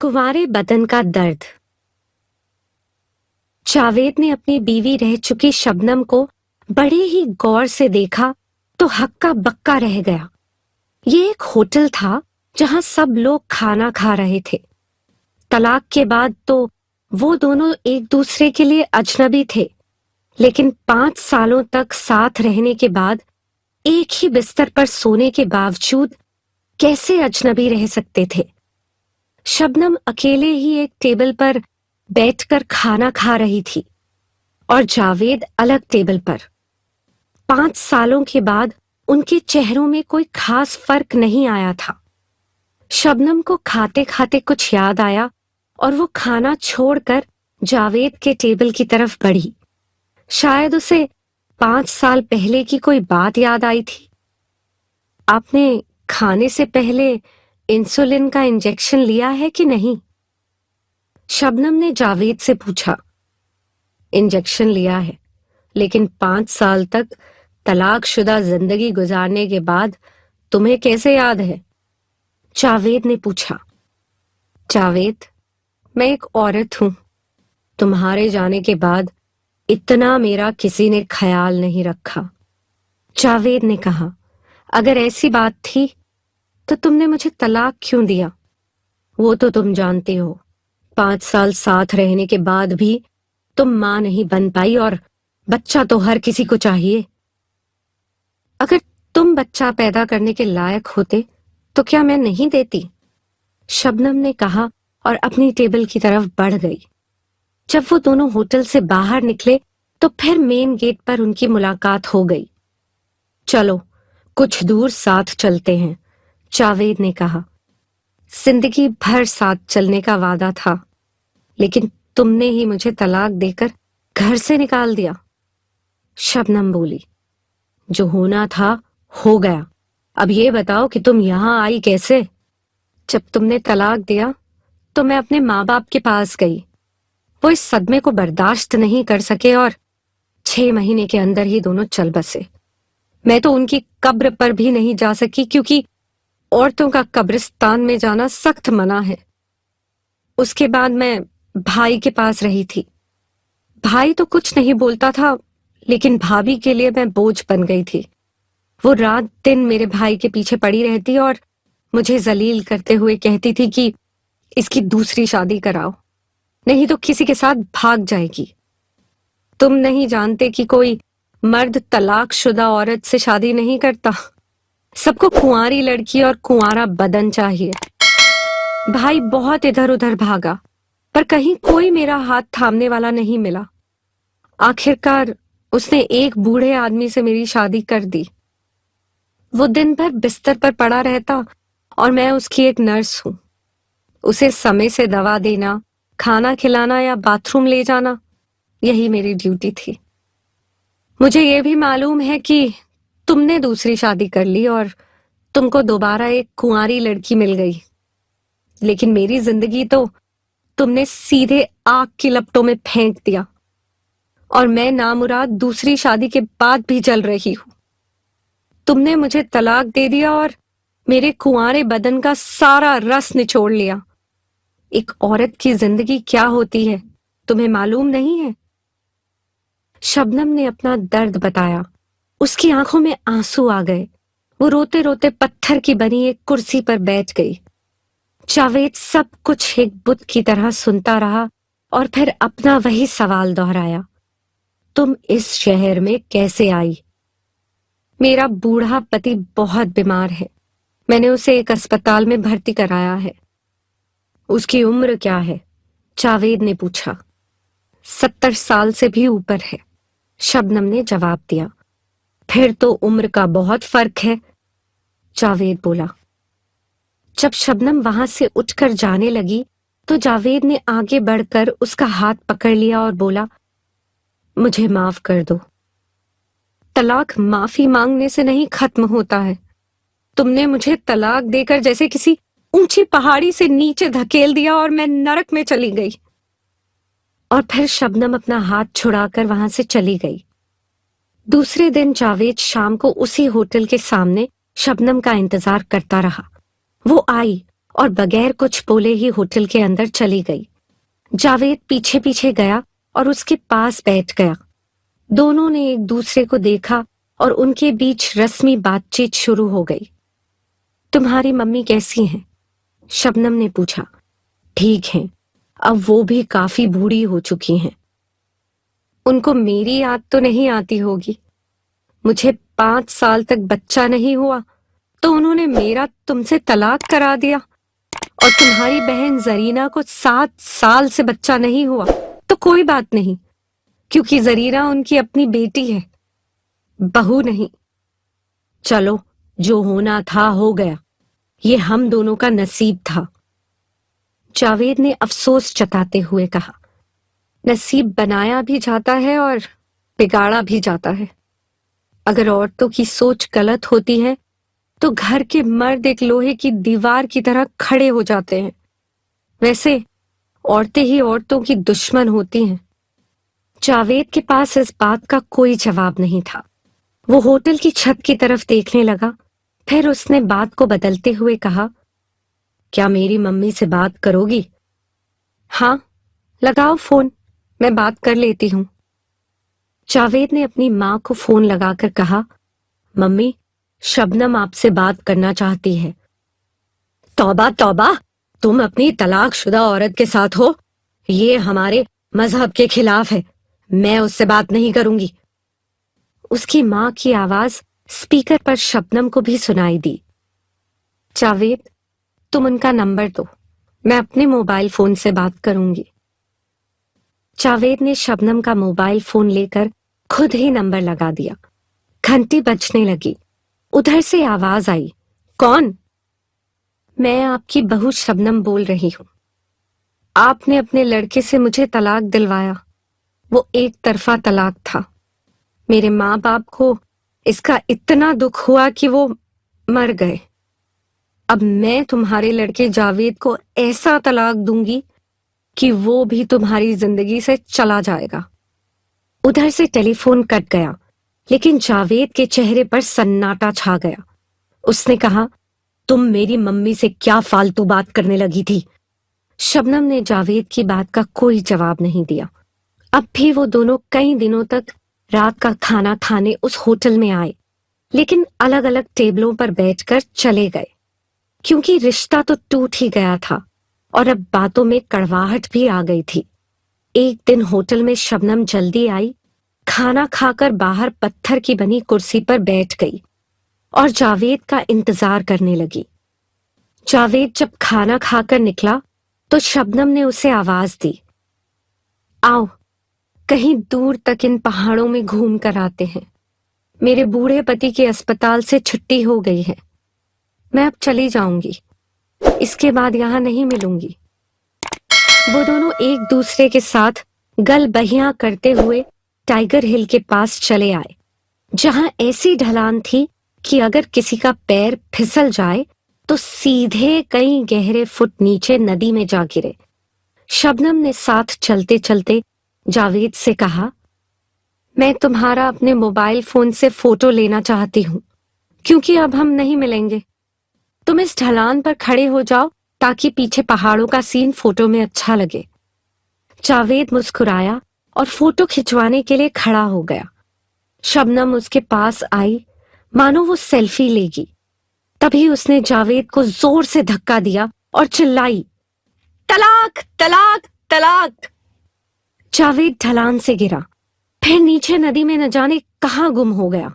कुंवारे बदन का दर्द। जावेद ने अपनी बीवी रह चुकी शबनम को बड़े ही गौर से देखा तो हक्का बक्का रह गया। ये एक होटल था जहां सब लोग खाना खा रहे थे। तलाक के बाद तो वो दोनों एक दूसरे के लिए अजनबी थे, लेकिन 5 सालों तक साथ रहने के बाद एक ही बिस्तर पर सोने के बावजूद कैसे अजनबी रह सकते थे। शबनम अकेले ही एक टेबल पर बैठकर खाना खा रही थी और जावेद अलग टेबल पर। 5 सालों के बाद उनके चेहरों में कोई खास फर्क नहीं आया था। शबनम को खाते खाते कुछ याद आया और वो खाना छोड़कर जावेद के टेबल की तरफ बढ़ी। शायद उसे 5 साल पहले की कोई बात याद आई थी। आपने खाने से पहले इंसुलिन का इंजेक्शन लिया है कि नहीं? शबनम ने जावेद से पूछा। इंजेक्शन लिया है, लेकिन 5 साल तक तलाकशुदा जिंदगी गुजारने के बाद तुम्हें कैसे याद है? जावेद ने पूछा। जावेद, मैं एक औरत हूं। तुम्हारे जाने के बाद इतना मेरा किसी ने ख्याल नहीं रखा। जावेद ने कहा, अगर ऐसी बात थी तो तुमने मुझे तलाक क्यों दिया? वो तो तुम जानते हो, 5 साल साथ रहने के बाद भी तुम मां नहीं बन पाई और बच्चा तो हर किसी को चाहिए। अगर तुम बच्चा पैदा करने के लायक होते तो क्या मैं नहीं देती? शबनम ने कहा और अपनी टेबल की तरफ बढ़ गई। जब वो दोनों होटल से बाहर निकले तो फिर मेन गेट पर उनकी मुलाकात हो गई। चलो कुछ दूर साथ चलते हैं, जावेद ने कहा। जिंदगी भर साथ चलने का वादा था, लेकिन तुमने ही मुझे तलाक देकर घर से निकाल दिया। शबनम बोली, जो होना था हो गया। अब ये बताओ कि तुम यहां आई कैसे? जब तुमने तलाक दिया तो मैं अपने माँ बाप के पास गई। वो इस सदमे को बर्दाश्त नहीं कर सके और 6 महीने के अंदर ही दोनों चल बसे। मैं तो उनकी कब्र पर भी नहीं जा सकी, क्योंकि औरतों का कब्रिस्तान में जाना सख्त मना है। उसके बाद मैं भाई के पास रही थी। भाई तो कुछ नहीं बोलता था, लेकिन भाभी के लिए मैं बोझ बन गई थी। वो रात दिन मेरे भाई के पीछे पड़ी रहती और मुझे जलील करते हुए कहती थी कि इसकी दूसरी शादी कराओ, नहीं तो किसी के साथ भाग जाएगी। तुम नहीं जानते कि कोई मर्द तलाकशुदा औरत से शादी नहीं करता। सबको कुंवारी लड़की और कुंवारा बदन चाहिए। भाई बहुत इधर उधर भागा, पर कहीं कोई मेरा हाथ थामने वाला नहीं मिला। आखिरकार उसने एक बूढ़े आदमी से मेरी शादी कर दी। वो दिन भर बिस्तर पर पड़ा रहता और मैं उसकी एक नर्स हूं। उसे समय से दवा देना, खाना खिलाना या बाथरूम ले जाना, यही मेरी ड्यूटी थी। मुझे ये भी मालूम है कि तुमने दूसरी शादी कर ली और तुमको दोबारा एक कुंवारी लड़की मिल गई, लेकिन मेरी जिंदगी तो तुमने सीधे आग की लपटों में फेंक दिया और मैं नामुराद दूसरी शादी के बाद भी जल रही हूं। तुमने मुझे तलाक दे दिया और मेरे कुंवारे बदन का सारा रस निचोड़ लिया। एक औरत की जिंदगी क्या होती है तुम्हें मालूम नहीं है? शबनम ने अपना दर्द बताया। उसकी आंखों में आंसू आ गए। वो रोते रोते पत्थर की बनी एक कुर्सी पर बैठ गई। जावेद सब कुछ एक बुत की तरह सुनता रहा और फिर अपना वही सवाल दोहराया, तुम इस शहर में कैसे आई? मेरा बूढ़ा पति बहुत बीमार है। मैंने उसे एक अस्पताल में भर्ती कराया है। उसकी उम्र क्या है? जावेद ने पूछा। 70 साल से भी ऊपर है, शबनम ने जवाब दिया। फिर तो उम्र का बहुत फर्क है, जावेद बोला। जब शबनम वहां से उठकर जाने लगी तो जावेद ने आगे बढ़कर उसका हाथ पकड़ लिया और बोला, मुझे माफ कर दो। तलाक माफी मांगने से नहीं खत्म होता है। तुमने मुझे तलाक देकर जैसे किसी ऊंची पहाड़ी से नीचे धकेल दिया और मैं नरक में चली गई। और फिर शबनम अपना हाथ छुड़ाकर वहां से चली गई। दूसरे दिन जावेद शाम को उसी होटल के सामने शबनम का इंतजार करता रहा। वो आई और बगैर कुछ बोले ही होटल के अंदर चली गई। जावेद पीछे पीछे गया और उसके पास बैठ गया। दोनों ने एक दूसरे को देखा और उनके बीच रस्मी बातचीत शुरू हो गई। तुम्हारी मम्मी कैसी हैं? शबनम ने पूछा। ठीक हैं, अब वो भी काफी बूढ़ी हो चुकी हैं। उनको मेरी याद तो नहीं आती होगी। मुझे 5 साल तक बच्चा नहीं हुआ तो उन्होंने मेरा तुमसे तलाक करा दिया, और तुम्हारी बहन जरीना को 7 साल से बच्चा नहीं हुआ तो कोई बात नहीं, क्योंकि जरीना उनकी अपनी बेटी है, बहू नहीं। चलो, जो होना था हो गया, ये हम दोनों का नसीब था। जावेद ने अफसोस जताते हुए कहा। नसीब बनाया भी जाता है और बिगाड़ा भी जाता है। अगर औरतों की सोच गलत होती है तो घर के मर्द एक लोहे की दीवार की तरह खड़े हो जाते हैं। वैसे औरतें ही औरतों की दुश्मन होती हैं। जावेद के पास इस बात का कोई जवाब नहीं था। वो होटल की छत की तरफ देखने लगा। फिर उसने बात को बदलते हुए कहा, क्या मेरी मम्मी से बात करोगी? हाँ, लगाओ फोन, मैं बात कर लेती हूँ। जावेद ने अपनी माँ को फोन लगाकर कहा, मम्मी, शबनम आपसे बात करना चाहती है। तौबा तौबा, तुम अपनी तलाकशुदा औरत के साथ हो? ये हमारे मजहब के खिलाफ है। मैं उससे बात नहीं करूंगी। उसकी माँ की आवाज स्पीकर पर शबनम को भी सुनाई दी। जावेद, तुम उनका नंबर दो, मैं अपने मोबाइल फोन से बात करूंगी। जावेद ने शबनम का मोबाइल फोन लेकर खुद ही नंबर लगा दिया। घंटी बजने लगी। उधर से आवाज आई, कौन? मैं आपकी बहू शबनम बोल रही हूँ। आपने अपने लड़के से मुझे तलाक दिलवाया। वो एक तरफा तलाक था। मेरे माँ बाप को इसका इतना दुख हुआ कि वो मर गए। अब मैं तुम्हारे लड़के जावेद को ऐसा तलाक दूंगी कि वो भी तुम्हारी जिंदगी से चला जाएगा। उधर से टेलीफोन कट गया, लेकिन जावेद के चेहरे पर सन्नाटा छा गया। उसने कहा, तुम मेरी मम्मी से क्या फालतू बात करने लगी थी? शबनम ने जावेद की बात का कोई जवाब नहीं दिया। अब भी वो दोनों कई दिनों तक रात का खाना खाने उस होटल में आए, लेकिन अलग अलग टेबलों पर बैठकर चले गए, क्योंकि रिश्ता तो टूट ही गया था और अब बातों में कड़वाहट भी आ गई थी। एक दिन होटल में शबनम जल्दी आई, खाना खाकर बाहर पत्थर की बनी कुर्सी पर बैठ गई और जावेद का इंतजार करने लगी। जावेद जब खाना खाकर निकला तो शबनम ने उसे आवाज दी, आओ, कहीं दूर तक इन पहाड़ों में घूम कर आते हैं। मेरे बूढ़े पति के अस्पताल से छुट्टी हो गई है। मैं अब चली जाऊंगी, इसके बाद यहाँ नहीं मिलूंगी। वो दोनों एक दूसरे के साथ गलबहियां करते हुए टाइगर हिल के पास चले आए, जहां ऐसी ढलान थी कि अगर किसी का पैर फिसल जाए तो सीधे कई गहरे फुट नीचे नदी में जा गिरे। शबनम ने साथ चलते चलते जावेद से कहा, मैं तुम्हारा अपने मोबाइल फोन से फोटो लेना चाहती हूँ, क्योंकि अब हम नहीं मिलेंगे। तुम इस ढलान पर खड़े हो जाओ ताकि पीछे पहाड़ों का सीन फोटो में अच्छा लगे। जावेद मुस्कुराया और फोटो खिंचवाने के लिए खड़ा हो गया। शबनम उसके पास आई, मानो वो सेल्फी लेगी। तभी उसने जावेद को जोर से धक्का दिया और चिल्लाई, तलाक तलाक तलाक। जावेद ढलान से गिरा, फिर नीचे नदी में न जाने कहां गुम हो गया।